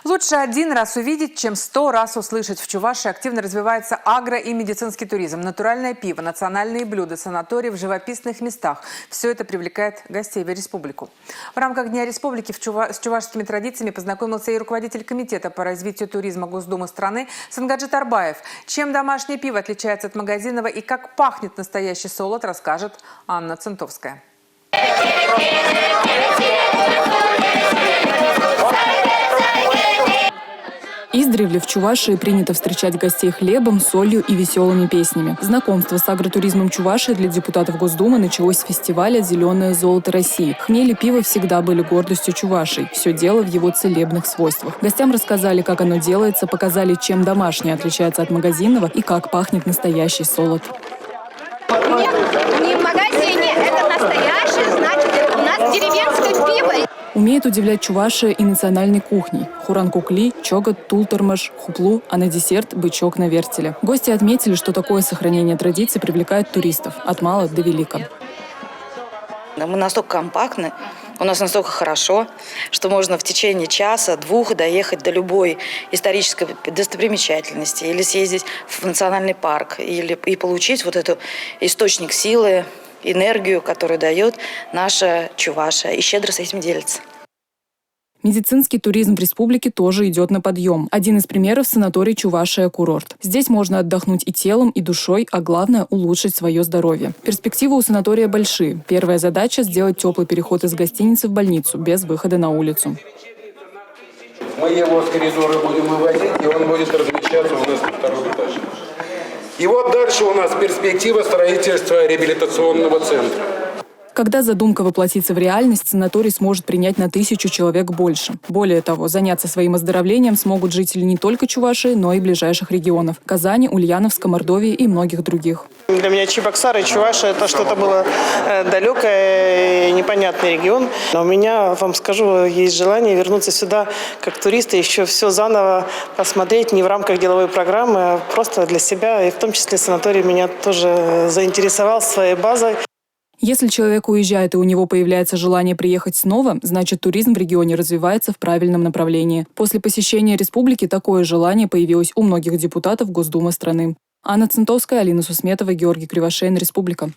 Лучше один раз увидеть, чем 100 раз услышать. В Чувашии активно развивается агро- и медицинский туризм. Натуральное пиво, национальные блюда, санатории в живописных местах. Все это привлекает гостей в республику. В рамках Дня республики с чувашскими традициями познакомился и руководитель комитета по развитию туризма Госдумы страны Сангаджит Арбаев. Чем домашнее пиво отличается от магазинного и как пахнет настоящий солод, расскажет Анна Центовская. Издревле в Чувашии принято встречать гостей хлебом, солью и веселыми песнями. Знакомство с агротуризмом Чувашии для депутатов Госдумы началось с фестиваля «Зеленое золото России». Хмель и пиво всегда были гордостью Чувашии. Все дело в его целебных свойствах. Гостям рассказали, как оно делается, показали, чем домашнее отличается от магазинного и как пахнет настоящий солод. Не в магазине, это настоящее, значит, это у нас деревенское пиво. Умеет удивлять Чувашия и национальной кухней. Хуран-кукли, чогат, тултармаш, хуплу, а на десерт – бычок на вертеле. Гости отметили, что такое сохранение традиций привлекает туристов от мала до велика. Мы настолько компактны, у нас настолько хорошо, что можно в течение часа-двух доехать до любой исторической достопримечательности или съездить в национальный парк и получить вот этот источник силы, энергию, которую дает наша Чувашия, и щедро с этим делится. Медицинский туризм в республике тоже идет на подъем. Один из примеров – санаторий «Чувашия-курорт». Здесь можно отдохнуть и телом, и душой, а главное – улучшить свое здоровье. Перспективы у санатория большие. Первая задача – сделать теплый переход из гостиницы в больницу, без выхода на улицу. Мы его с коридора будем выводить, и он будет размещаться у нас на втором этаже. И вот дальше у нас перспектива строительства реабилитационного центра. Когда задумка воплотится в реальность, санаторий сможет принять на 1000 человек больше. Более того, заняться своим оздоровлением смогут жители не только Чувашии, но и ближайших регионов – Казани, Ульяновска, Мордовии и многих других. Для меня Чебоксары и Чувашия – это что-то было далекое и непонятный регион. Но у меня, вам скажу, есть желание вернуться сюда как турист и еще все заново посмотреть не в рамках деловой программы, а просто для себя. И в том числе санаторий меня тоже заинтересовал своей базой. Если человек уезжает и у него появляется желание приехать снова, значит туризм в регионе развивается в правильном направлении. После посещения республики такое желание появилось у многих депутатов Госдумы страны. Анна Центовская, Алина Сусметова, Георгий Кривошеин, Республика.